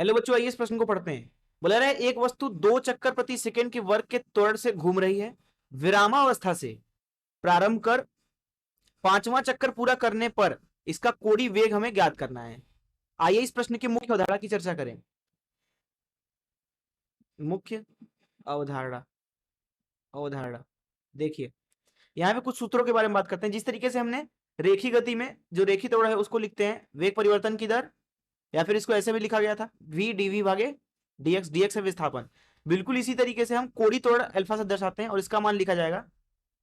Hello बच्चों, आइए इस प्रश्न को पढ़ते हैं। बोला रहा है एक वस्तु 2 चक्कर प्रति सेकंड के वर्ग के त्वरण से घूम रही है। विरामावस्था से प्रारंभ कर 5वां चक्कर पूरा करने पर इसका कोणीय वेग हमें ज्ञात करना है। आइए इस प्रश्न की मुख्य अवधारणा की चर्चा करें। मुख्य अवधारणा अवधारणा देखिए, यहाँ पे कुछ सूत्रों के बारे में बात करते हैं। जिस तरीके से हमने रेखी गति में जो रेखी त्वरण है उसको लिखते हैं वेग परिवर्तन की दर, या फिर इसको ऐसे भी लिखा गया था v dv भागे dx, dx है विस्थापन। बिल्कुल इसी तरीके से हम कोणीय त्वरण अल्फा से दर्शाते हैं और इसका मान लिखा जाएगा।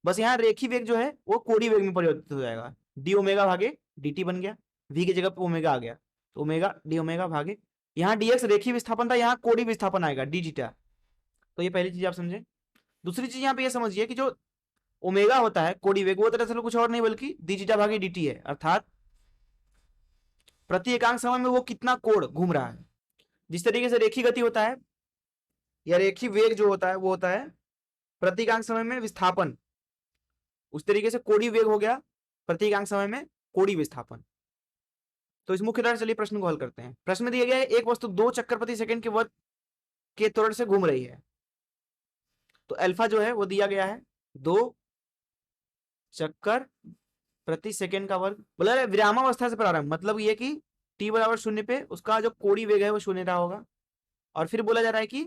बस यहाँ रेखी वेग जो है वो कोणीय वेग में परिवर्तित हो जाएगा। डी ओमेगा भागे dt बन गया, v की जगह पे ओमेगा आ गया तो ओमेगा डी ओमेगा भागे, यहाँ dx रेखी विस्थापन था, यहाँ कोणीय विस्थापन आएगा डी थीटा। तो ये पहली चीज आप समझे। दूसरी चीज यहाँ पे ये समझिए कि जो ओमेगा होता है कोणीय वेग वो दरअसल कुछ और नहीं बल्कि डी थीटा भागे dt है, अर्थात प्रति एकांक समय में वो कितना कोण घूम रहा है। जिस तरीके से रेखी गति होता है या रेखी वेग जो होता है वो होता है प्रति एकांक समय में विस्थापन, उस तरीके से कोणीय वेग हो गया प्रति एकांक समय में कोणीय विस्थापन। तो इस मुख्य चलिए प्रश्न को हल करते हैं। प्रश्न में दिया गया है एक वस्तु 2 चक्कर प्रति सेकंड के वर्ग के त्वरण से घूम रही है। तो अल्फा जो है वो दिया गया है 2 चक्कर प्रति सेकंड का वर्ग। बोला विरामावस्था से प्रारंभ, मतलब ये कि t बराबर 0 पे उसका जो कोणीय वेग है वो 0 रहा होगा। और फिर बोला जा रहा है कि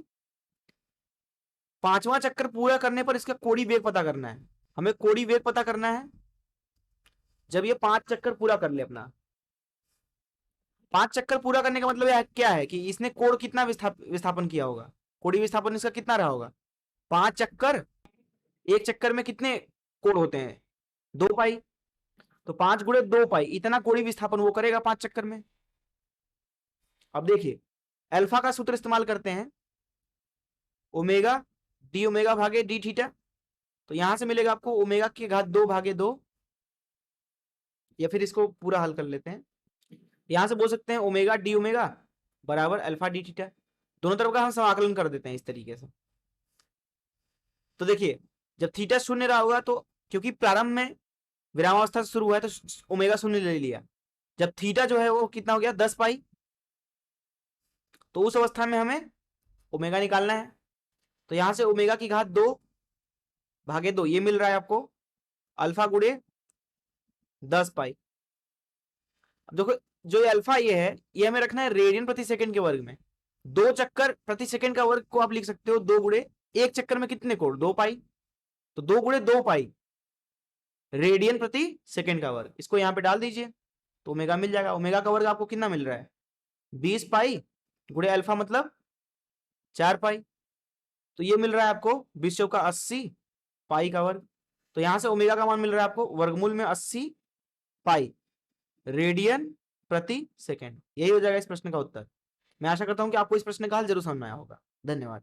5वां चक्कर पूरा करने पर इसका कोणीय वेग पता करना है। हमें कोणीय वेग पता करना है जब ये 5 चक्कर पूरा कर ले अपना। 5 चक्कर पूरा करने का मतलब क्या है कि इसने कोण कितना विस्थापन किया होगा, कोणीय विस्थापन इसका कितना रहा होगा 5 चक्कर। एक चक्कर में कितने कोण होते हैं 2 पाई, तो 5 गुणे 2 पाई इतना कोणीय विस्थापन वो करेगा 5 चक्कर में। अब देखिए अल्फा का सूत्र इस्तेमाल करते हैं ओमेगा डी ओमेगा भागे डी थीटा। तो यहां से मिलेगा आपको ओमेगा की घात 2 भागे 2, या फिर इसको पूरा हल कर लेते हैं। यहां से बोल सकते हैं ओमेगा डी ओमेगा बराबर अल्फा डी थीटा। दोनों तरफ का हम समाकलन कर देते हैं इस तरीके से। तो देखिए जब थीटा 0 रहा होगा तो क्योंकि प्रारंभ में विरामावस्था से शुरू हुआ है तो ओमेगा 0 ले लिया। जब थीटा जो है वो कितना हो गया 10 पाई, तो उस अवस्था में हमें ओमेगा निकालना है। तो यहां से ओमेगा की घात 2 भागे 2 ये मिल रहा है आपको अल्फा गुणे 10 पाई। अब देखो जो ये अल्फा ये है ये हमें रखना है रेडियन प्रति सेकंड के वर्ग में। 2 चक्कर प्रति सेकंड का वर्ग को आप लिख सकते हो 2 गुणे एक चक्कर में कितने कोण 2 पाई, तो 2 गुणे 2 पाई रेडियन प्रति सेकंड का वर्ग। इसको यहां पे डाल दीजिए तो ओमेगा मिल जाएगा। ओमेगा का वर्ग आपको कितना मिल रहा है 20 पाई गुणे अल्फा मतलब 4 पाई, तो ये मिल रहा है आपको 20 चौका 80 पाई का वर्ग। तो यहां से ओमेगा का मान मिल रहा है आपको वर्गमूल में 80 पाई रेडियन प्रति सेकंड। यही हो जाएगा इस प्रश्न का उत्तर। मैं आशा करता हूं कि आपको इस प्रश्न का हल जरूर समझ में आया होगा। धन्यवाद।